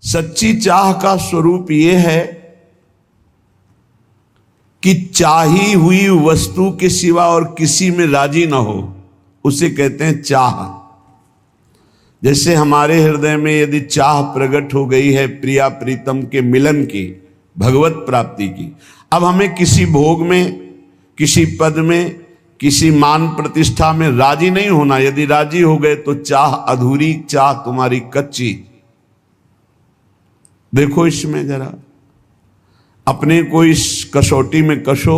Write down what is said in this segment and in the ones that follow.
सच्ची चाह का स्वरूप यह है कि चाही हुई वस्तु के सिवा और किसी में राजी ना हो, उसे कहते हैं चाह। जैसे हमारे हृदय में यदि चाह प्रकट हो गई है प्रिया प्रीतम के मिलन की, भगवत प्राप्ति की, अब हमें किसी भोग में, किसी पद में, किसी मान प्रतिष्ठा में राजी नहीं होना। यदि राजी हो गए तो चाह अधूरी, चाह तुम्हारी कच्ची। देखो इसमें जरा अपने को इस कसौटी में कसो।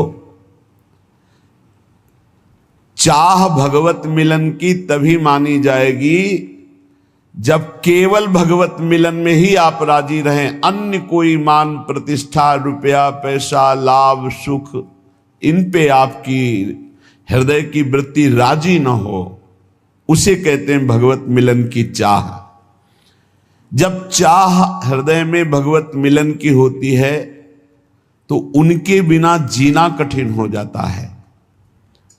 चाह भगवत मिलन की तभी मानी जाएगी जब केवल भगवत मिलन में ही आप राजी रहें। अन्य कोई मान प्रतिष्ठा, रुपया पैसा, लाभ सुख, इन पे आपकी हृदय की वृत्ति राजी न हो, उसे कहते हैं भगवत मिलन की चाह। जब चाह हृदय में भगवत मिलन की होती है तो उनके बिना जीना कठिन हो जाता है।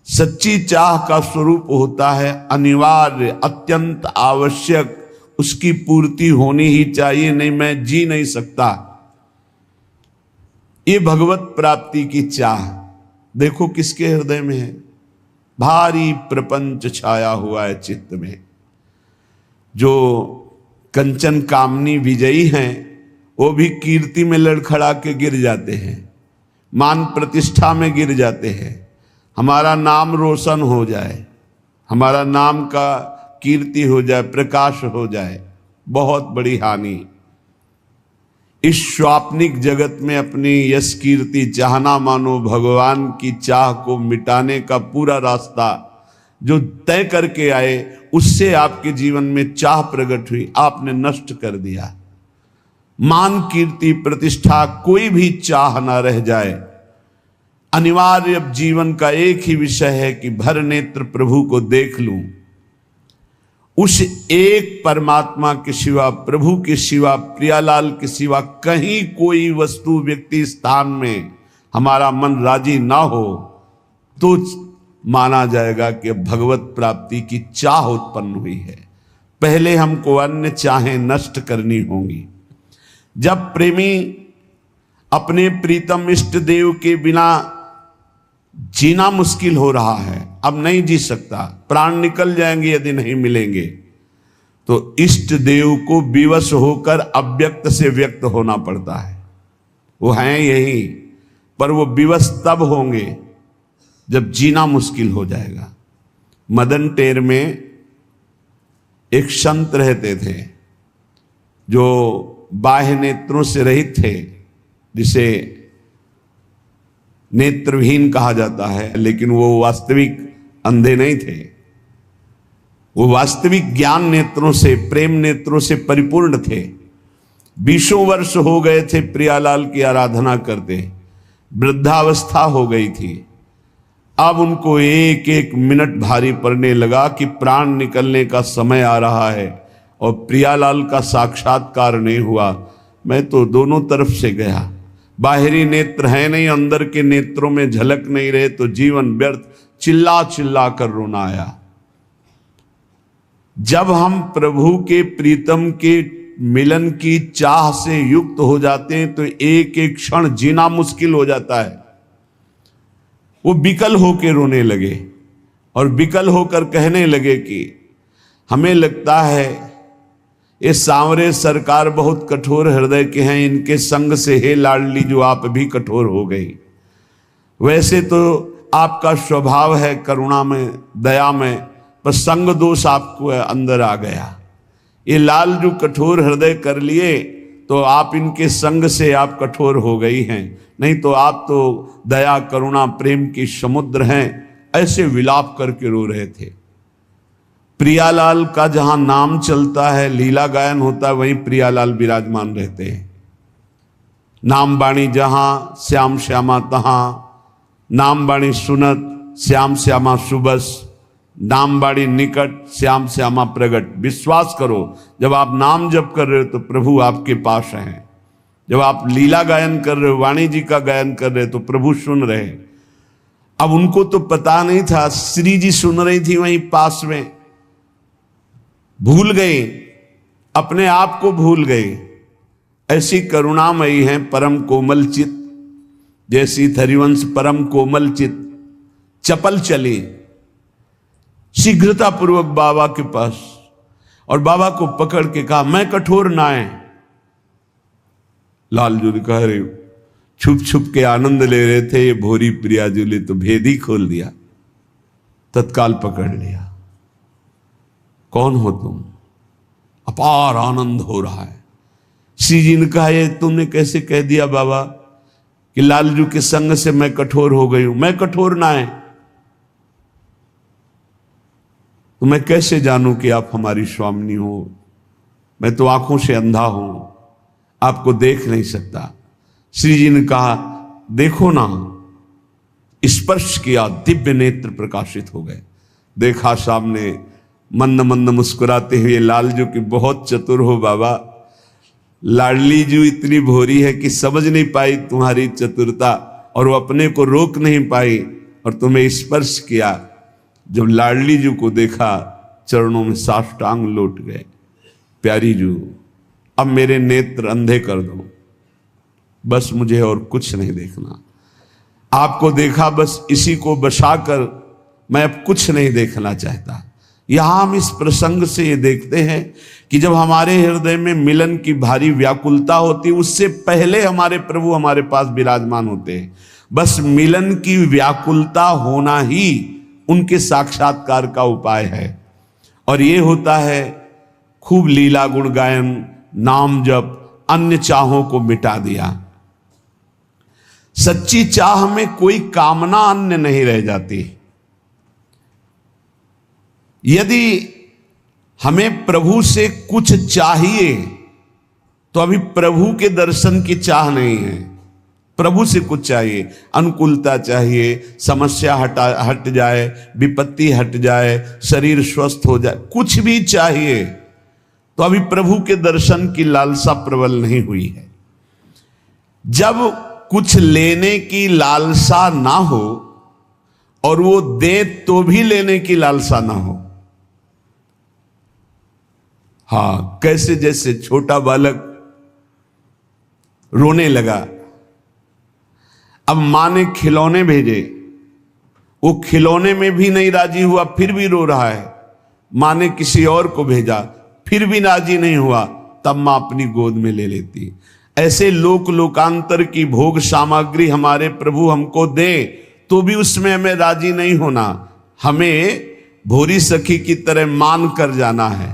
सच्ची चाह का स्वरूप होता है अनिवार्य, अत्यंत आवश्यक, उसकी पूर्ति होनी ही चाहिए, नहीं मैं जी नहीं सकता। ये भगवत प्राप्ति की चाह देखो किसके हृदय में है। भारी प्रपंच छाया हुआ है चित्त में। जो कंचन कामनी विजयी हैं वो भी कीर्ति में लड़खड़ा के गिर जाते हैं, मान प्रतिष्ठा में गिर जाते हैं। हमारा नाम रोशन हो जाए, हमारा नाम का कीर्ति हो जाए, प्रकाश हो जाए, बहुत बड़ी हानि। इस स्वाप्निक जगत में अपनी यश कीर्ति चाहना मानो भगवान की चाह को मिटाने का पूरा रास्ता जो तय करके आए, उससे आपके जीवन में चाह प्रकट हुई, आपने नष्ट कर दिया। मान कीर्ति प्रतिष्ठा कोई भी चाह ना रह जाए। अनिवार्य अब जीवन का एक ही विषय है कि भर नेत्र प्रभु को देख लूं। उस एक परमात्मा के सिवा, प्रभु के सिवा, प्रियालाल के सिवा कहीं कोई वस्तु, व्यक्ति, स्थान में हमारा मन राजी ना हो तो माना जाएगा कि भगवत प्राप्ति की चाह उत्पन्न हुई है। पहले हमको अन्य चाहें नष्ट करनी होंगी। जब प्रेमी अपने प्रीतम इष्ट देव के बिना जीना मुश्किल हो रहा है, अब नहीं जी सकता, प्राण निकल जाएंगे यदि नहीं मिलेंगे, तो इष्ट देव को विवश होकर अव्यक्त से व्यक्त होना पड़ता है। वो हैं यही, पर वो विवश तब होंगे जब जीना मुश्किल हो जाएगा। मदन टेर में एक संत रहते थे जो बाह्य नेत्रों से रहित थे, जिसे नेत्रहीन कहा जाता है, लेकिन वो वास्तविक अंधे नहीं थे। वो वास्तविक ज्ञान नेत्रों से, प्रेम नेत्रों से परिपूर्ण थे। 20 वर्ष हो गए थे प्रियालाल की आराधना करते, वृद्धावस्था हो गई थी। अब उनको एक एक मिनट भारी पड़ने लगा कि प्राण निकलने का समय आ रहा है और प्रियालाल का साक्षात्कार नहीं हुआ। मैं तो दोनों तरफ से गया, बाहरी नेत्र है नहीं, अंदर के नेत्रों में झलक नहीं रहे, तो जीवन व्यर्थ, चिल्ला चिल्ला कर रोना आया। जब हम प्रभु के प्रीतम के मिलन की चाह से युक्त हो जाते हैं तो एक एक क्षण जीना मुश्किल हो जाता है। वो विकल होकर रोने लगे और विकल होकर कहने लगे कि हमें लगता है ये सांवरे सरकार बहुत कठोर हृदय के हैं, इनके संग से हे लाडली जो आप भी कठोर हो गई। वैसे तो आपका स्वभाव है करुणा में, दया में, पर संग दोष आपको अंदर आ गया। ये लाल जो कठोर हृदय कर लिए तो आप इनके संग से आप कठोर हो गई हैं, नहीं तो आप तो दया करुणा प्रेम की समुद्र हैं। ऐसे विलाप करके रो रहे थे। प्रियालाल का जहां नाम चलता है, लीला गायन होता है, वहीं प्रियालाल विराजमान रहते हैं। नाम बाणी जहां श्याम श्यामा तहां, नाम बाणी सुनत श्याम श्यामा सुबस, नाम बाणी निकट श्याम श्यामा प्रगट। विश्वास करो, जब आप नाम जप कर रहे हो तो प्रभु आपके पास हैं। जब आप लीला गायन कर रहे हो, वाणी जी का गायन कर रहे हो, तो प्रभु सुन रहे हैं। अब उनको तो पता नहीं था, श्री जी सुन रही थी वहीं पास में, भूल गए, अपने आप को भूल गए। ऐसी करुणामयी हैं परम कोमल चित, जैसी हरिवंश परम कोमल चित चपल चली शीघ्रता पूर्वक बाबा के पास और बाबा को पकड़ के कहा, मैं कठोर नाय। लालजू ने कहा, अरे छुप छुप के आनंद ले रहे थे ये भोरी प्रियाजू ने तो भेद ही खोल दिया, तत्काल पकड़ लिया। कौन हो तुम? अपार आनंद हो रहा है। श्री जी ने कहा, ये तुमने कैसे कह दिया बाबा कि लालजू के संग से मैं कठोर हो गई हूं? मैं कठोर ना है तो मैं कैसे जानूं कि आप हमारी स्वामिनी हो? मैं तो आंखों से अंधा हूं, आपको देख नहीं सकता। श्री जी ने कहा, देखो ना। स्पर्श किया, दिव्य नेत्र प्रकाशित हो गए। देखा सामने मंद मंद मुस्कुराते हुए लालजू की, बहुत चतुर हो बाबा। लाडली जू इतनी भोरी है कि समझ नहीं पाई तुम्हारी चतुरता और वो अपने को रोक नहीं पाई और तुम्हें स्पर्श किया। जब लाडली जू को देखा, चरणों में साष्टांग लौट गए। प्यारी जू, अब मेरे नेत्र अंधे कर दो, बस मुझे और कुछ नहीं देखना। आपको देखा, बस इसी को बसाकर मैं अब कुछ नहीं देखना चाहता। यहां हम इस प्रसंग से ये देखते हैं कि जब हमारे हृदय में मिलन की भारी व्याकुलता होती, उससे पहले हमारे प्रभु हमारे पास विराजमान होते हैं। बस मिलन की व्याकुलता होना ही उनके साक्षात्कार का उपाय है। और ये होता है खूब लीला गुण गायन, नाम जप, अन्य चाहों को मिटा दिया। सच्ची चाह में कोई कामना अन्य नहीं रह जाती। यदि हमें प्रभु से कुछ चाहिए तो अभी प्रभु के दर्शन की चाह नहीं है। प्रभु से कुछ चाहिए, अनुकूलता चाहिए, समस्या हट जाए, विपत्ति हट जाए, शरीर स्वस्थ हो जाए, कुछ भी चाहिए तो अभी प्रभु के दर्शन की लालसा प्रबल नहीं हुई है। जब कुछ लेने की लालसा ना हो और वो दे तो भी लेने की लालसा ना हो, हाँ, कैसे जैसे छोटा बालक रोने लगा, अब मां ने खिलौने भेजे, वो खिलौने में भी नहीं राजी हुआ, फिर भी रो रहा है। मां ने किसी और को भेजा, फिर भी राजी नहीं हुआ, तब मां अपनी गोद में ले लेती। ऐसे लोक लोकांतर की भोग सामग्री हमारे प्रभु हमको दे तो भी उसमें हमें राजी नहीं होना। हमें भोरी सखी की तरह मान कर जाना है।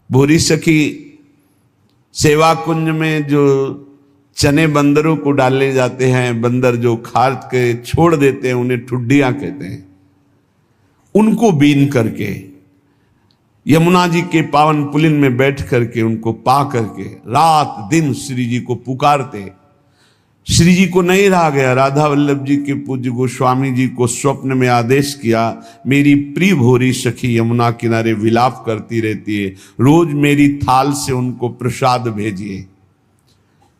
भोरी सखी सेवा कुंज में जो चने बंदरों को डालने जाते हैं, बंदर जो खा के छोड़ देते हैं, उन्हें ठुड्डियां कहते हैं, उनको बीन करके यमुना जी के पावन पुलिन में बैठ करके उनको पा करके रात दिन श्री जी को पुकारते। श्री जी को नहीं रहा गया, राधा वल्लभ जी के पूज्य गोस्वामी जी को स्वप्न में आदेश किया, मेरी प्रिय भोरी सखी यमुना किनारे विलाप करती रहती है, रोज मेरी थाल से उनको प्रसाद भेजिए।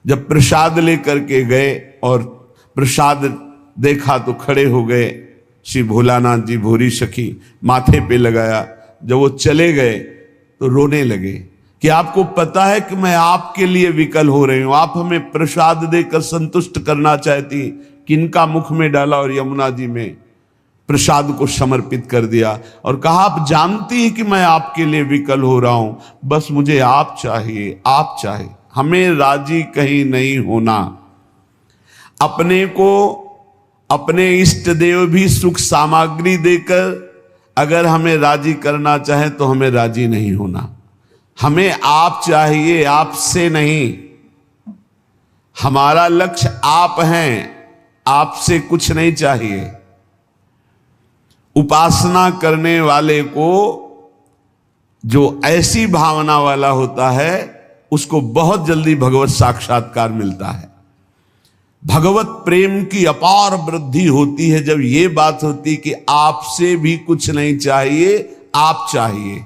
जब प्रसाद लेकर के गए और प्रसाद देखा तो खड़े हो गए श्री भोलानाथ जी, भोरी सखी माथे पे लगाया। जब वो चले गए तो रोने लगे कि आपको पता है कि मैं आपके लिए विकल हो रही हूं, आप हमें प्रसाद देकर संतुष्ट करना चाहती, किनका मुख में डाला और यमुना जी में प्रसाद को समर्पित कर दिया और कहा, आप जानती हैं कि मैं आपके लिए विकल हो रहा हूं, बस मुझे आप चाहिए, आप चाहिए। हमें राजी कहीं नहीं होना। अपने को अपने इष्ट देव भी सुख सामग्री देकर अगर हमें राजी करना चाहे तो हमें राजी नहीं होना। हमें आप चाहिए, आपसे नहीं। हमारा लक्ष्य आप हैं, आपसे कुछ नहीं चाहिए। उपासना करने वाले को जो ऐसी भावना वाला होता है उसको बहुत जल्दी भगवत साक्षात्कार मिलता है। भगवत प्रेम की अपार वृद्धि होती है जब ये बात होती कि आपसे भी कुछ नहीं चाहिए, आप चाहिए।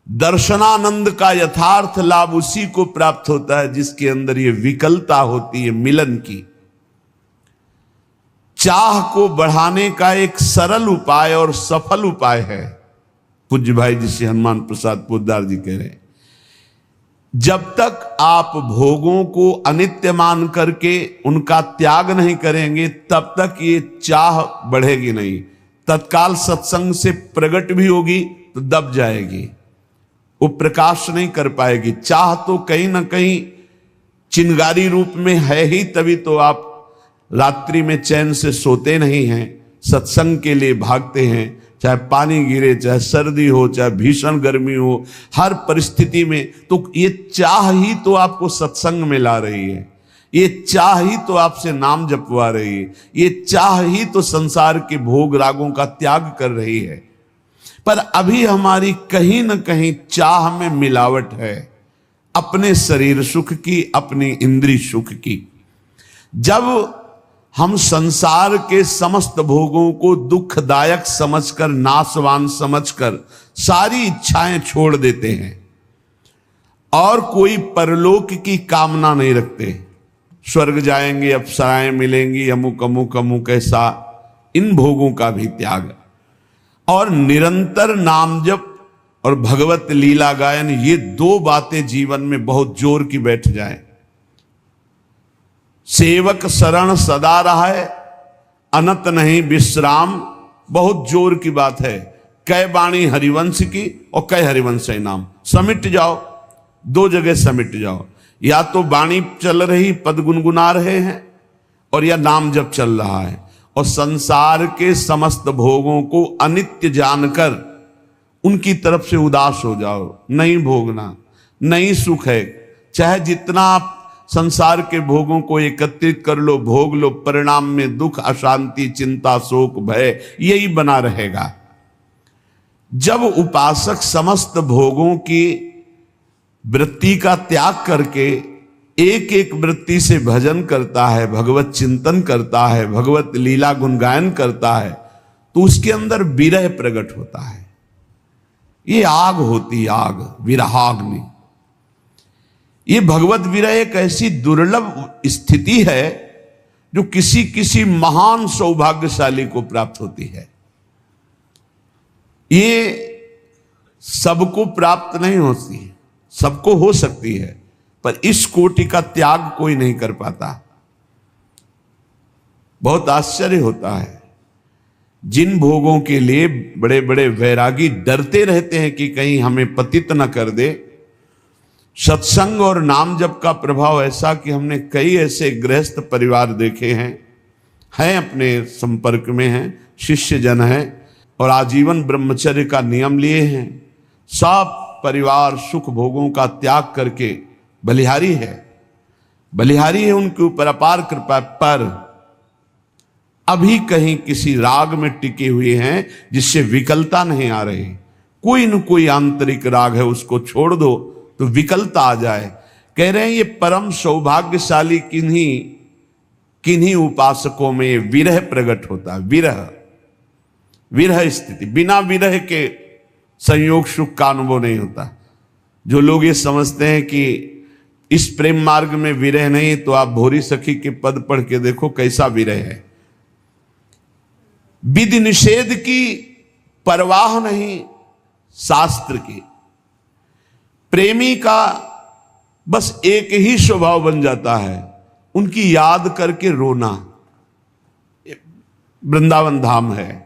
दर्शनानंद का यथार्थ लाभ उसी को प्राप्त होता है जिसके अंदर ये विकलता होती है मिलन की। चाह को बढ़ाने का एक सरल उपाय और सफल उपाय है। पूज्य भाई जी श्री हनुमान प्रसाद पोद्दार जी कह रहे हैं जब तक आप भोगों को अनित्य मान करके उनका त्याग नहीं करेंगे, तब तक ये चाह बढ़ेगी नहीं। तत्काल सत्संग से प्रकट भी होगी तो दब जाएगी, वो प्रकाश नहीं कर पाएगी। चाह तो कहीं ना कहीं चिंगारी रूप में है ही, तभी तो आप रात्रि में चैन से सोते नहीं हैं, सत्संग के लिए भागते हैं। चाहे पानी गिरे, चाहे सर्दी हो, चाहे भीषण गर्मी हो, हर परिस्थिति में तो ये चाह ही तो आपको सत्संग में ला रही है, ये चाह ही तो आपसे नाम जपवा रही है, ये चाह ही तो संसार के भोग रागों का त्याग कर रही है। पर अभी हमारी कहीं ना कहीं चाह में मिलावट है, अपने शरीर सुख की, अपनी इंद्रिय सुख की। जब हम संसार के समस्त भोगों को दुखदायक समझकर, नाशवान समझकर सारी इच्छाएं छोड़ देते हैं और कोई परलोक की कामना नहीं रखते, स्वर्ग जाएंगे, अप्सराएं मिलेंगी, अमुक अमुक अमुक ऐसा, इन भोगों का भी त्याग और निरंतर नाम जप और भगवत लीला गायन, ये दो बातें जीवन में बहुत जोर की बैठ जाएं। सेवक शरण सदा रहा है, अनत नहीं विश्राम, बहुत जोर की बात है। कै बाणी हरिवंश की और कै हरिवंश नाम, समिट जाओ, दो जगह समिट जाओ। या तो बाणी चल रही, पद गुनगुना रहे हैं, और या नाम जप चल रहा है। और संसार के समस्त भोगों को अनित्य जानकर उनकी तरफ से उदास हो जाओ। नहीं भोगना, नहीं सुख है, चाहे जितना आप संसार के भोगों को एकत्रित कर लो, भोग लो, परिणाम में दुख, अशांति, चिंता, शोक, भय यही बना रहेगा। जब उपासक समस्त भोगों की वृत्ति का त्याग करके एक एक वृत्ति से भजन करता है, भगवत चिंतन करता है, भगवत लीला गुणगायन करता है, तो उसके अंदर विरह प्रकट होता है। ये आग होती, आग, विरहाग्नि। ये भगवत विरह एक ऐसी दुर्लभ स्थिति है जो किसी किसी महान सौभाग्यशाली को प्राप्त होती है। ये सबको प्राप्त नहीं होती, सबको हो सकती है, पर इस कोटि का त्याग कोई नहीं कर पाता। बहुत आश्चर्य होता है, जिन भोगों के लिए बड़े बड़े वैरागी डरते रहते हैं कि कहीं हमें पतित न कर दे, सत्संग और नाम जप का प्रभाव ऐसा कि हमने कई ऐसे गृहस्थ परिवार देखे हैं अपने संपर्क में हैं, शिष्य जन हैं और आजीवन ब्रह्मचर्य का नियम लिए हैं। सब परिवार सुख भोगों का त्याग करके बलिहारी है, बलिहारी है, उनके ऊपर अपार कृपा, पर अभी कहीं किसी राग में टिके हुए हैं जिससे विकलता नहीं आ रही। कोई न कोई आंतरिक राग है, उसको छोड़ दो तो विकलता आ जाए। कह रहे हैं ये परम सौभाग्यशाली किन्हीं उपासकों में विरह प्रकट होता है। विरह स्थिति, बिना विरह के संयोग सुख का अनुभव नहीं होता। जो लोग ये समझते हैं कि इस प्रेम मार्ग में विरह नहीं, तो आप भोरी सखी के पद पढ़ के देखो कैसा विरह है। विधि निषेध की परवाह नहीं शास्त्र की। प्रेमी का बस एक ही स्वभाव बन जाता है, उनकी याद करके रोना। वृंदावन धाम है,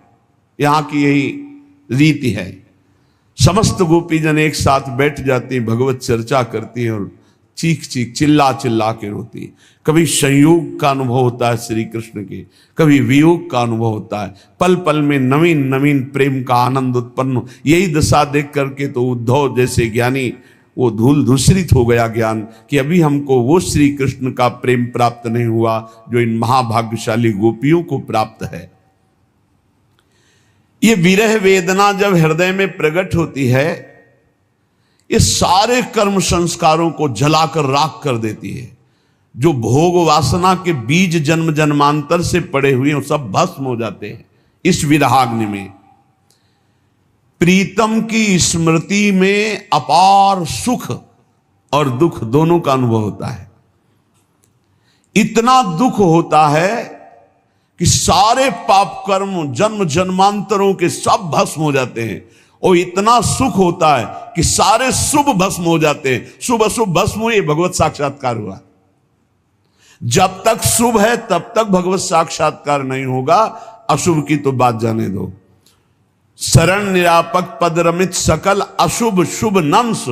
यहां की यही रीति है। समस्त गोपीजन एक साथ बैठ जाती, भगवत चर्चा करती है और चीख चीख चिल्ला चिल्ला के रोती। कभी संयोग का अनुभव होता है श्री कृष्ण के, कभी वियोग का अनुभव होता है। पल पल में नवीन नवीन प्रेम का आनंद उत्पन्न। यही दशा देख करके तो उद्धव जैसे ज्ञानी वो धूल धूसरित हो गया ज्ञान कि अभी हमको वो श्री कृष्ण का प्रेम प्राप्त नहीं हुआ जो इन महाभाग्यशाली गोपियों को प्राप्त है। ये विरह वेदना जब हृदय में प्रकट होती है, ये सारे कर्म संस्कारों को जलाकर राख कर देती है। जो भोग वासना के बीज जन्म जन्मांतर से पड़े हुए हैं, सब भस्म हो जाते हैं इस विरहाग्नि में। प्रीतम की स्मृति में अपार सुख और दुख दोनों का अनुभव होता है। इतना दुख होता है कि सारे पाप कर्म जन्म जन्मांतरों के सब भस्म हो जाते हैं और इतना सुख होता है कि सारे शुभ भस्म हो जाते हैं। शुभ अशुभ भस्म हुए, भगवत साक्षात्कार हुआ। जब तक शुभ है तब तक भगवत साक्षात्कार नहीं होगा, अशुभ की तो बात जाने दो। शरण निरापक पद रमित सकल अशुभ शुभ नंस,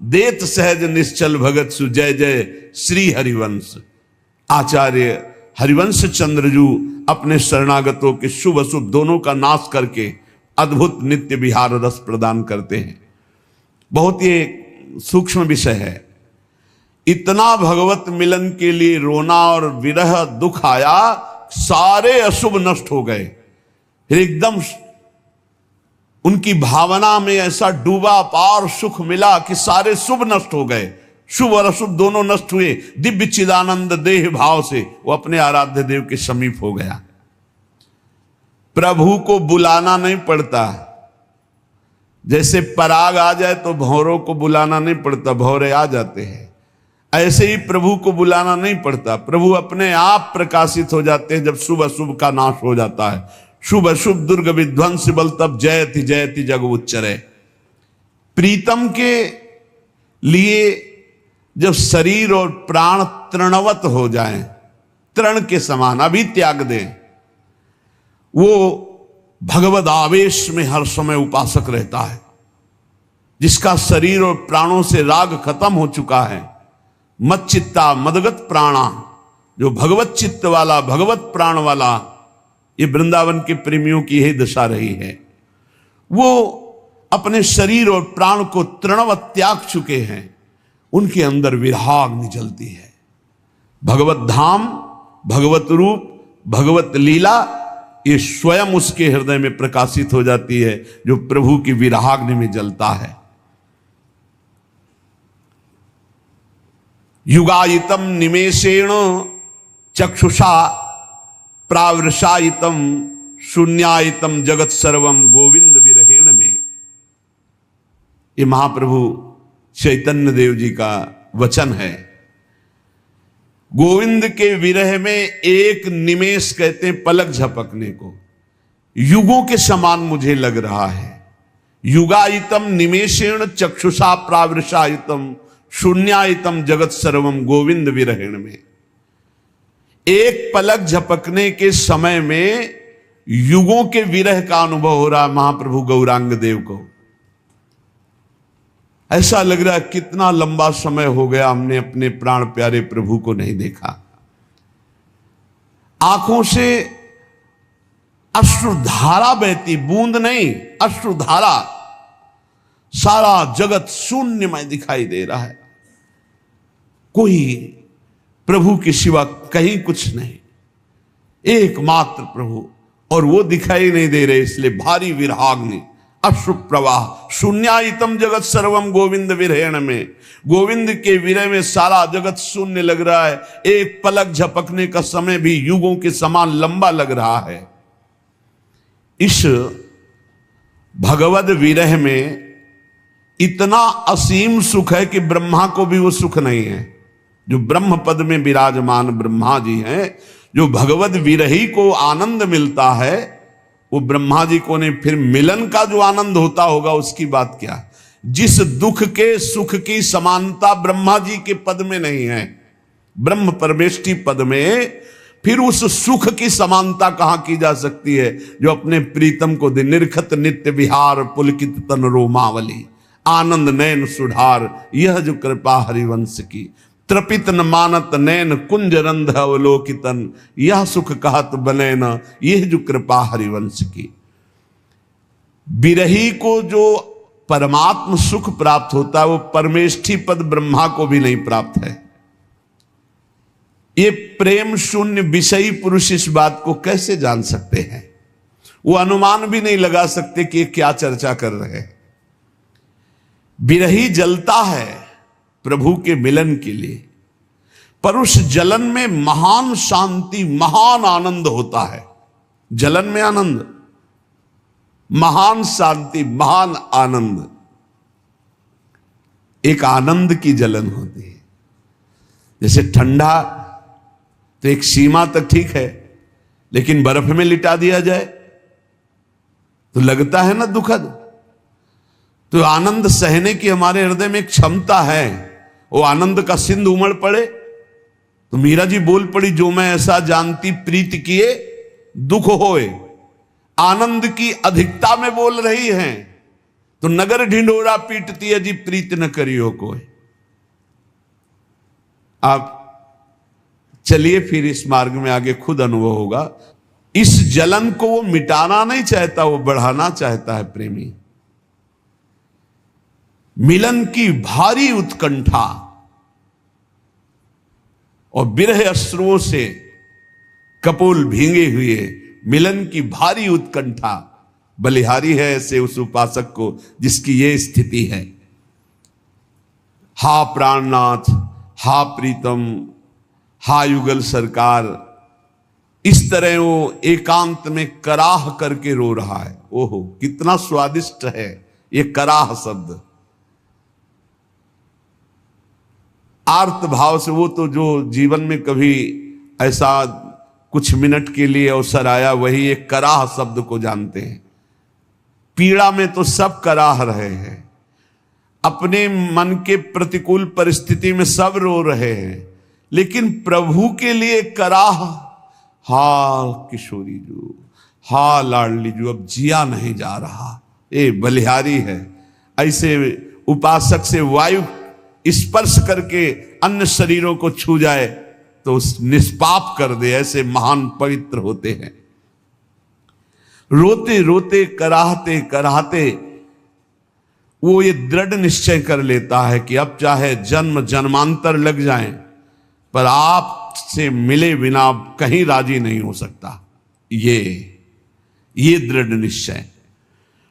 देत सहज निश्चल भगत सु जय जय श्री हरिवंश। आचार्य हरिवंश चंद्रजू अपने शरणागतों के शुभ अशुभ दोनों का नाश करके अद्भुत नित्य विहार रस प्रदान करते हैं। बहुत ये सूक्ष्म विषय है। इतना भगवत मिलन के लिए रोना और विरह दुख आया, सारे अशुभ नष्ट हो गए। फिर एकदम उनकी भावना में ऐसा डूबा पार सुख मिला कि सारे शुभ नष्ट हो गए। शुभ और अशुभ दोनों नष्ट हुए। दिव्य चिदानंद देह भाव से वो अपने आराध्य देव के समीप हो गया। प्रभु को बुलाना नहीं पड़ता। जैसे पराग आ जाए तो भौरों को बुलाना नहीं पड़ता, भौरे आ जाते हैं। ऐसे ही प्रभु को बुलाना नहीं पड़ता, प्रभु अपने आप प्रकाशित हो जाते हैं जब शुभ अशुभ का नाश हो जाता है। शुभ अशुभ दुर्ग विध्वंस बल तब जयति जग उच्चरे। प्रीतम के लिए जब शरीर और प्राण तृणवत हो जाएं, तृण के समान अभी त्याग दें, वो भगवद आवेश में हर समय उपासक रहता है। जिसका शरीर और प्राणों से राग खत्म हो चुका है, मत चित्ता मदगत प्राणा, जो भगवत चित्त वाला भगवत प्राण वाला, ये वृंदावन के प्रेमियों की यही दशा रही है। वो अपने शरीर और प्राण को तृणवत त्याग चुके हैं, उनके अंदर विराग निजलती है। भगवत धाम, भगवत रूप, भगवत लीला, ये स्वयं उसके हृदय में प्रकाशित हो जाती है जो प्रभु की विराग्नि में जलता है। युगायितम निमेषेण चक्षुषा प्रावृषायितम शून्यायितम जगत सर्वम गोविंद विरहेण में। ये महाप्रभु चैतन्य देव जी का वचन है। गोविंद के विरह में एक निमेष कहते हैं पलक झपकने को, युगों के समान मुझे लग रहा है। युगायितम निमेषेण चक्षुषा प्रावृषायितम शून्यायितम जगत सर्वम गोविंद विरहेण में। एक पलक झपकने के समय में युगों के विरह का अनुभव हो रहा है महाप्रभु गौरांग देव को। ऐसा लग रहा है कितना लंबा समय हो गया हमने अपने प्राण प्यारे प्रभु को नहीं देखा। आंखों से अश्रुधारा बहती, बूंद नहीं अश्रुधारा। सारा जगत शून्यमय दिखाई दे रहा है, कोई प्रभु के सिवा कहीं कुछ नहीं, एकमात्र प्रभु, और वो दिखाई नहीं दे रहे, इसलिए भारी विराग्नि अश्रु प्रवाह। शून्यायितम जगत सर्वम गोविंद विरहेण में, गोविंद के विरह में सारा जगत शून्य लग रहा है। एक पलक झपकने का समय भी युगों के समान लंबा लग रहा है। इस भगवद विरह में इतना असीम सुख है कि ब्रह्मा को भी वो सुख नहीं है। जो ब्रह्म पद में विराजमान ब्रह्मा जी हैं, जो भगवद विरही को आनंद मिलता है, वो ब्रह्मा जी को नहीं। फिर मिलन का जो आनंद होता होगा उसकी बात क्या। जिस दुख के सुख की समानता ब्रह्मा जी के पद में नहीं है, ब्रह्म परमेष्टि पद में, फिर उस सुख की समानता कहां की जा सकती है जो अपने प्रीतम को दे। निर्खत नित्य विहार पुलकित तन रोमावली, आनंद नैन सुधार, यह जो कृपा हरिवंश की। त्रपित न मानत नैन कुंज रंध अवलोकितन, यह सुख कहत बने न, यह जो कृपा हरिवंश की। विरही को जो परमात्म सुख प्राप्त होता है वो परमेष्ठी पद ब्रह्मा को भी नहीं प्राप्त है। ये प्रेम शून्य विषयी पुरुष इस बात को कैसे जान सकते हैं। वो अनुमान भी नहीं लगा सकते कि ये क्या चर्चा कर रहे हैं। विरही जलता है प्रभु के मिलन के लिए, पर उस जलन में महान शांति महान आनंद होता है। जलन में आनंद, महान शांति महान आनंद, एक आनंद की जलन होती है। जैसे ठंडा तो एक सीमा तक ठीक है, लेकिन बर्फ में लिटा दिया जाए तो लगता है ना दुखद। तो आनंद सहने की हमारे हृदय में एक क्षमता है। वो आनंद का सिंध उमड़ पड़े तो मीरा जी बोल पड़ी, जो मैं ऐसा जानती प्रीत किए दुख होए। आनंद की अधिकता में बोल रही हैं। तो नगर ढिंढोरा पीटती है जी प्रीत न करियो कोई। आप चलिए फिर इस मार्ग में आगे खुद अनुभव होगा। इस जलन को वो मिटाना नहीं चाहता, वो बढ़ाना चाहता है प्रेमी। मिलन की भारी उत्कंठा और विरह अश्रुओं से कपोल भींगे हुए मिलन की भारी उत्कंठा बलिहारी है ऐसे उस उपासक को जिसकी ये स्थिति है। हा प्राणनाथ, हा प्रीतम, हा युगल सरकार, इस तरह वो एकांत में कराह करके रो रहा है। ओहो कितना स्वादिष्ट है ये कराह शब्द। आर्त भाव से, वो तो जो जीवन में कभी ऐसा कुछ मिनट के लिए अवसर आया वही एक कराह शब्द को जानते हैं। पीड़ा में तो सब कराह रहे हैं, अपने मन के प्रतिकूल परिस्थिति में सब रो रहे हैं, लेकिन प्रभु के लिए कराह, हा किशोरी जो, हा लाडली जो, अब जिया नहीं जा रहा। ये बलिहारी है। ऐसे उपासक से वायु स्पर्श करके अन्य शरीरों को छू जाए तो निष्पाप कर दे, ऐसे महान पवित्र होते हैं। रोते रोते कराहते कराहते वो ये दृढ़ निश्चय कर लेता है कि अब चाहे जन्म जन्मांतर लग जाएं पर आपसे मिले बिना कहीं राजी नहीं हो सकता। ये दृढ़ निश्चय,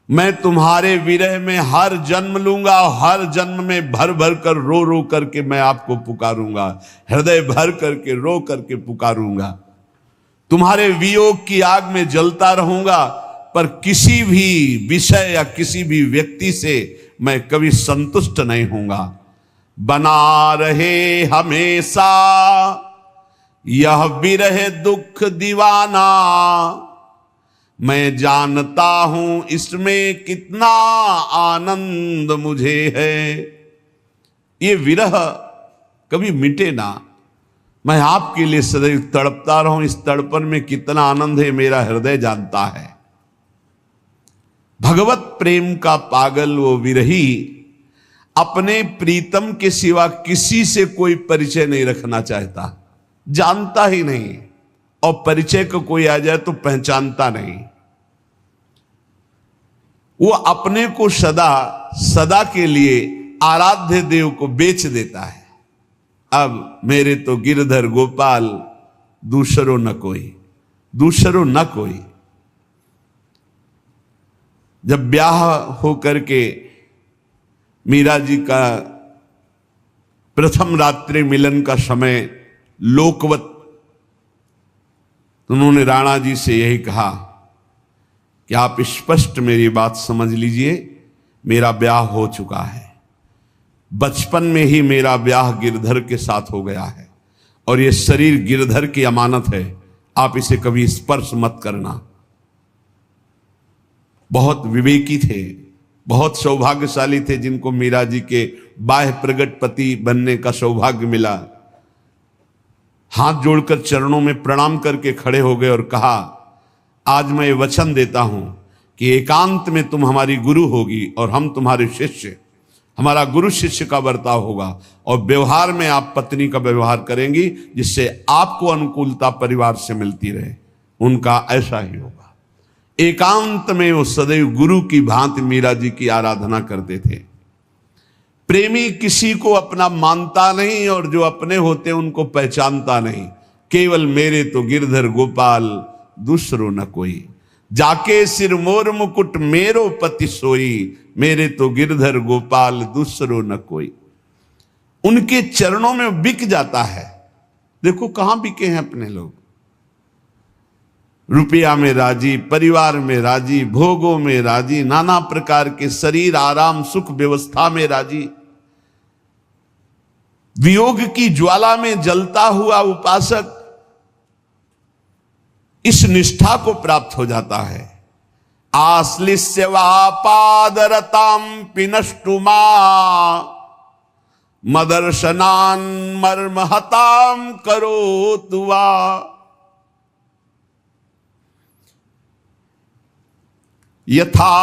मैं तुम्हारे विरह में हर जन्म लूंगा, हर जन्म में भर भर कर रो रो करके मैं आपको पुकारूंगा, हृदय भर करके रो करके पुकारूंगा। तुम्हारे वियोग की आग में जलता रहूंगा, पर किसी भी विषय या किसी भी व्यक्ति से मैं कभी संतुष्ट नहीं होऊंगा। बना रहे हमेशा यह विरह दुख दीवाना, मैं जानता हूं इसमें कितना आनंद मुझे है। ये विरह कभी मिटे ना, मैं आपके लिए सदैव तड़पता रहूं, इस तड़पन में कितना आनंद है मेरा हृदय जानता है। भगवत प्रेम का पागल वो विरही अपने प्रीतम के सिवा किसी से कोई परिचय नहीं रखना चाहता, जानता ही नहीं, और परिचय को कोई आ जाए तो पहचानता नहीं। वो अपने को सदा सदा के लिए आराध्य देव को बेच देता है। अब मेरे तो गिरधर गोपाल दूसरो न कोई, दूसरो न कोई। जब ब्याह हो करके मीरा जी का प्रथम रात्रि मिलन का समय लोकवत, उन्होंने राणा जी से यही कहा कि आप स्पष्ट मेरी बात समझ लीजिए, मेरा ब्याह हो चुका है, बचपन में ही मेरा ब्याह गिरधर के साथ हो गया है और ये शरीर गिरधर की अमानत है, आप इसे कभी स्पर्श मत करना। बहुत विवेकी थे, बहुत सौभाग्यशाली थे जिनको मीरा जी के बाह्य प्रगट पति बनने का सौभाग्य मिला। हाथ जोड़कर चरणों में प्रणाम करके खड़े हो गए और कहा, आज मैं ये वचन देता हूं कि एकांत में तुम हमारी गुरु होगी और हम तुम्हारे शिष्य, हमारा गुरु शिष्य का बर्ताव होगा और व्यवहार में आप पत्नी का व्यवहार करेंगी जिससे आपको अनुकूलता परिवार से मिलती रहे। उनका ऐसा ही होगा। एकांत में वो सदैव गुरु की भांति मीरा जी की आराधना करते थे। प्रेमी किसी को अपना मानता नहीं और जो अपने होते उनको पहचानता नहीं। केवल मेरे तो गिरधर गोपाल दूसरो न कोई, जाके सिर मोर मुकुट मेरो पति सोई, मेरे तो गिरधर गोपाल दूसरो न कोई। उनके चरणों में बिक जाता है। देखो कहां बिके हैं अपने लोग, रुपया में राजी, परिवार में राजी, भोगों में राजी, नाना प्रकार के शरीर आराम सुख व्यवस्था में राजी। वियोग की ज्वाला में जलता हुआ उपासक इस निष्ठा को प्राप्त हो जाता है। आश्लिष्य वा पादरताम पिनष्टुमा मदर्शनान मर्महताम करोतु वा। यथा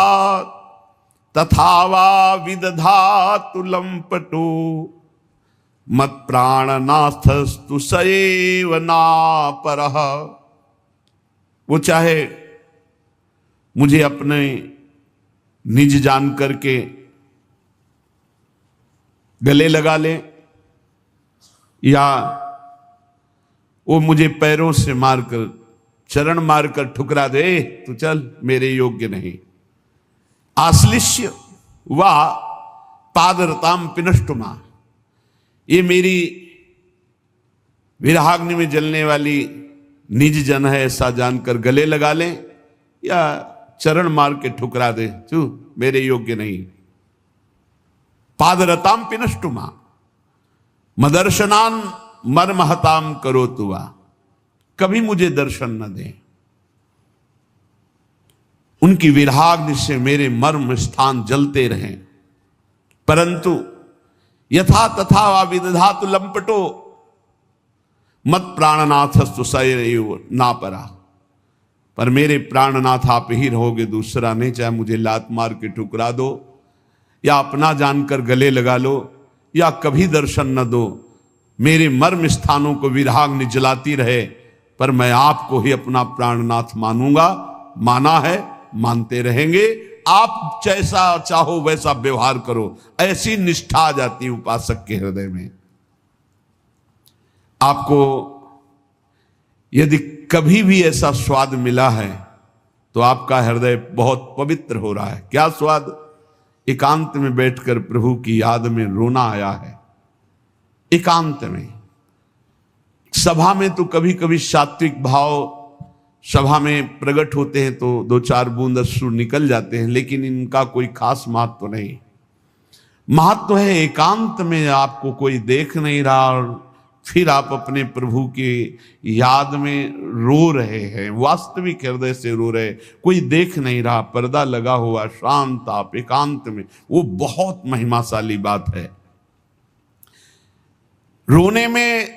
तथा वा विदधातु लंपटो मत प्राणनाथस्तु सएव नापरः। वो चाहे मुझे अपने निज जान करके गले लगा ले, या वो मुझे पैरों से मारकर चरण मारकर ठुकरा दे, तो चल मेरे योग्य नहीं। आश्लिष्य वा पादरताम पिनष्टुमा, ये मेरी विरहाग्नि में जलने वाली निज जन है ऐसा जानकर गले लगा लें, या चरण मार के ठुकरा दे, तू मेरे योग्य नहीं। पादरताम पिनष्टुमा मदर्शनान मर्महताम करोतु वा, कभी मुझे दर्शन न दें। उनकी विरहाग्नि से मेरे मर्म स्थान जलते रहें, परंतु यथा तथा वा विदधातु लंपटो मत प्राणनाथस्तु सएव नापरा। पर मेरे प्राणनाथ आप ही रहोगे, दूसरा नहीं। चाहे मुझे लात मार के ठुकरा दो, या अपना जानकर गले लगा लो, या कभी दर्शन न दो, मेरे मर्म स्थानों को विरहाग्नि जलाती रहे, पर मैं आपको ही अपना प्राणनाथ मानूंगा। माना है, मानते रहेंगे। आप जैसा चाहो वैसा व्यवहार करो, ऐसी निष्ठा आ जाती है उपासक के हृदय में। आपको यदि कभी भी ऐसा स्वाद मिला है तो आपका हृदय बहुत पवित्र हो रहा है। क्या स्वाद? एकांत में बैठकर प्रभु की याद में रोना आया है। एकांत में, सभा में तो कभी कभी सात्विक भाव सभा में प्रकट होते हैं तो दो चार बूंद अश्रु निकल जाते हैं, लेकिन इनका कोई खास महत्व नहीं। महत्व है एकांत में आपको कोई देख नहीं रहा और फिर आप अपने प्रभु की याद में रो रहे हैं, वास्तविक हृदय से रो रहे, कोई देख नहीं रहा, पर्दा लगा हुआ, शांत आप एकांत में, वो बहुत महिमाशाली बात है। रोने में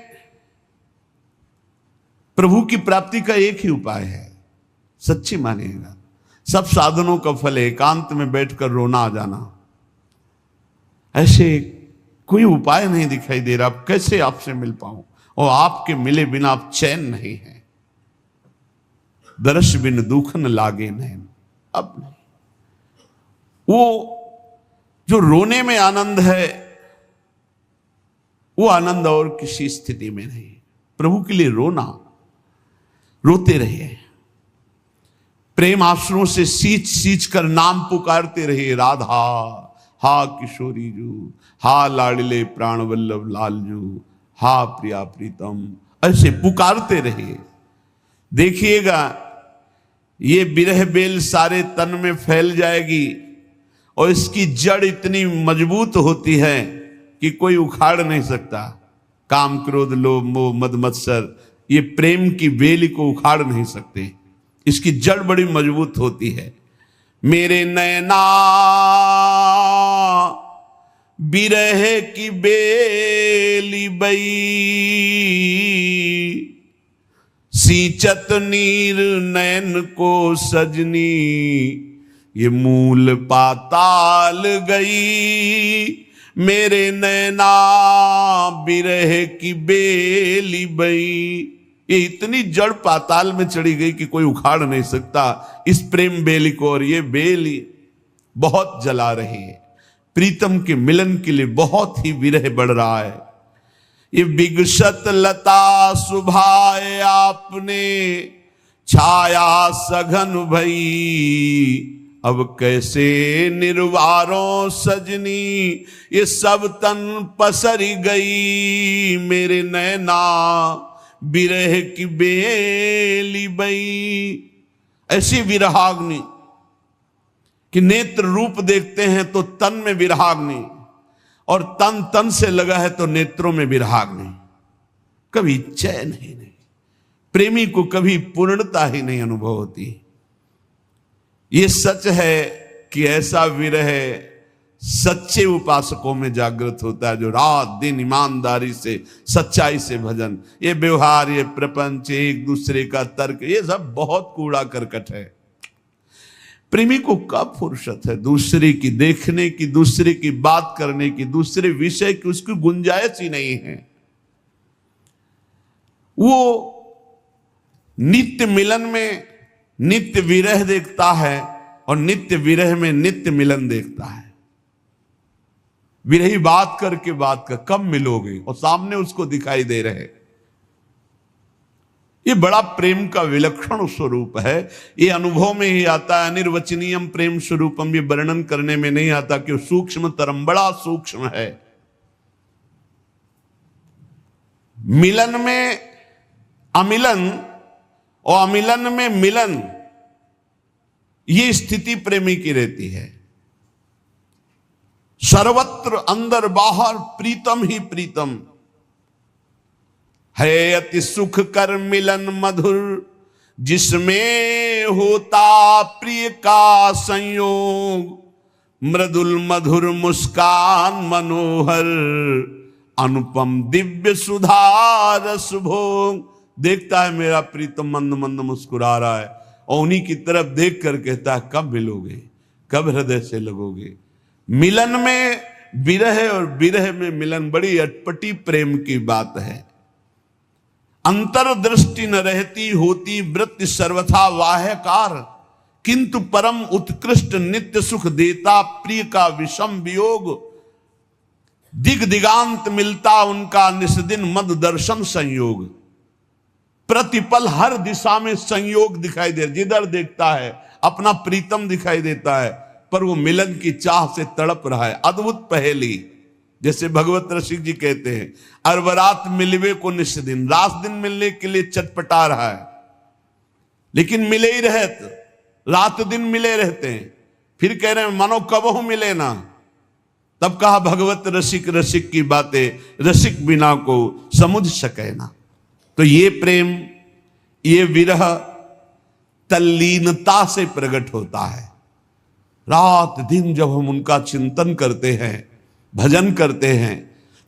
प्रभु की प्राप्ति का एक ही उपाय है, सच्ची मानिएगा। सब साधनों का फल है एकांत में बैठकर रोना आ जाना। ऐसे कोई उपाय नहीं दिखाई दे रहा, कैसे आपसे मिल पाऊं, और आपके मिले बिना आप चैन नहीं है। दर्श बिन दुख न लागे नैन, अब नहीं। वो जो रोने में आनंद है, वो आनंद और किसी स्थिति में नहीं। प्रभु के लिए रोना, रोते रहिए, प्रेम आंसुओं से सींच सींच कर नाम पुकारते रहिए। राधा, हा किशोरी जू, हा लाडले प्राण वल्लभ लालजू, हा प्रिया प्रीतम, ऐसे पुकारते रहिए। देखिएगा ये विरह बेल सारे तन में फैल जाएगी, और इसकी जड़ इतनी मजबूत होती है कि कोई उखाड़ नहीं सकता। काम क्रोध लोभ मोह मद मत्सर, ये प्रेम की बेल को उखाड़ नहीं सकते, इसकी जड़ बड़ी मजबूत होती है। मेरे नैना बिरह की बेली बई, सींचत नीर नैन को सजनी, ये मूल पाताल गई। मेरे नैना बिरह की बेली बई, ये इतनी जड़ पाताल में चढ़ी गई कि कोई उखाड़ नहीं सकता इस प्रेम बेली को। और ये बेली बहुत जला रही है, प्रीतम के मिलन के लिए बहुत ही विरह बढ़ रहा है। ये विगसत लता सुभाए आपने, छाया सघन भई, अब कैसे निर्वारों सजनी, ये सब तन पसरी गई। मेरे नैना बिरह की बेली बई, ऐसी विरहाग्नि कि नेत्र रूप देखते हैं तो तन में विरहाग्नि, और तन तन से लगा है तो नेत्रों में विरहाग्नि। कभी चैन ही नहीं, प्रेमी को कभी पूर्णता ही नहीं अनुभव होती। ये सच है कि ऐसा विरह सच्चे उपासकों में जागृत होता है, जो रात दिन ईमानदारी से सच्चाई से भजन, ये व्यवहार, ये प्रपंच, एक दूसरे का तर्क, ये सब बहुत कूड़ा करकट है। प्रेमी को कब फुर्सत है दूसरे की देखने की, दूसरे की बात करने की, दूसरे विषय की उसकी गुंजाइश ही नहीं है। वो नित्य मिलन में नित्य विरह देखता है और नित्य विरह में नित्य मिलन देखता है। विरही बात करके बात कर, कब मिलोगे, और सामने उसको दिखाई दे रहे। ये बड़ा प्रेम का विलक्षण स्वरूप है। ये अनुभव में ही आता है। अनिर्वचनीयम प्रेम स्वरूपम, ये वर्णन करने में नहीं आता कि सूक्ष्म तरम, बड़ा सूक्ष्म है। मिलन में अमिलन और अमिलन में मिलन, ये स्थिति प्रेमी की रहती है। सर्वत्र अंदर बाहर प्रीतम ही प्रीतम है, अति सुख कर मिलन मधुर, जिसमें होता प्रिय का संयोग, मृदुल मधुर मुस्कान मनोहर, अनुपम दिव्य सुधा रस भोग। देखता है मेरा प्रीतम मंद मंद मुस्कुरा रहा है, और उन्हीं की तरफ देख कर कहता है कब मिलोगे, कब हृदय से लगोगे। मिलन में विरह और विरह में मिलन, बड़ी अटपटी प्रेम की बात है। अंतर्दृष्टि न रहती, होती वृत्ति सर्वथा वाह्यकार, किंतु परम उत्कृष्ट नित्य सुख देता प्रिय का विषम वियोग, दिग दिगांत मिलता उनका निस्दिन मद दर्शन संयोग। प्रतिपल हर दिशा में संयोग दिखाई दे, जिधर देखता है अपना प्रीतम दिखाई देता है, पर वो मिलन की चाह से तड़प रहा है। अद्भुत पहेली, जैसे भगवत रसिक जी कहते हैं, अरबरात मिलवे को निस्दिन, रात दिन मिलने के लिए चटपटा रहा है, लेकिन मिले ही रहते, रात दिन मिले रहते हैं। फिर कह रहे हैं मानो कबहू मिले ना। तब कहा भगवत रसिक रसिक की बातें, रसिक बिना को समझ सके ना। तो ये प्रेम, ये विरह तल्लीनता से प्रकट होता है। रात दिन जब हम उनका चिंतन करते हैं, भजन करते हैं,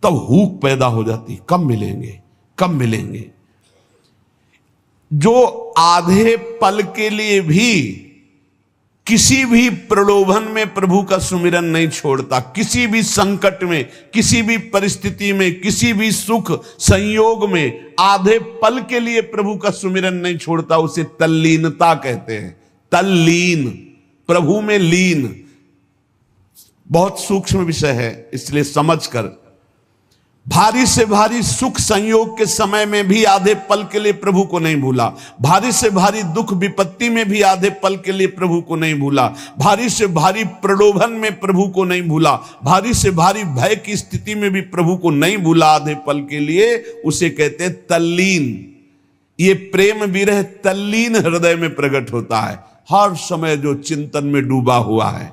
तब हुक पैदा हो जाती, कब मिलेंगे, कब मिलेंगे। जो आधे पल के लिए भी किसी भी प्रलोभन में प्रभु का सुमिरन नहीं छोड़ता, किसी भी संकट में, किसी भी परिस्थिति में, किसी भी सुख संयोग में आधे पल के लिए प्रभु का सुमिरन नहीं छोड़ता, उसे तल्लीनता कहते हैं। तल्लीन, प्रभु में लीन, बहुत सूक्ष्म विषय है, इसलिए समझकर। भारी से भारी सुख संयोग के समय में भी आधे पल के लिए प्रभु को नहीं भूला, भारी से भारी दुख विपत्ति में भी आधे पल के लिए प्रभु को नहीं भूला, भारी से भारी प्रलोभन में प्रभु को नहीं भूला, भारी से भारी भय की स्थिति में भी प्रभु को नहीं भूला आधे पल के लिए, उसे कहते हैं तल्लीन। ये प्रेम विरह तल्लीन हृदय में प्रकट होता है, हर समय जो चिंतन में डूबा हुआ है।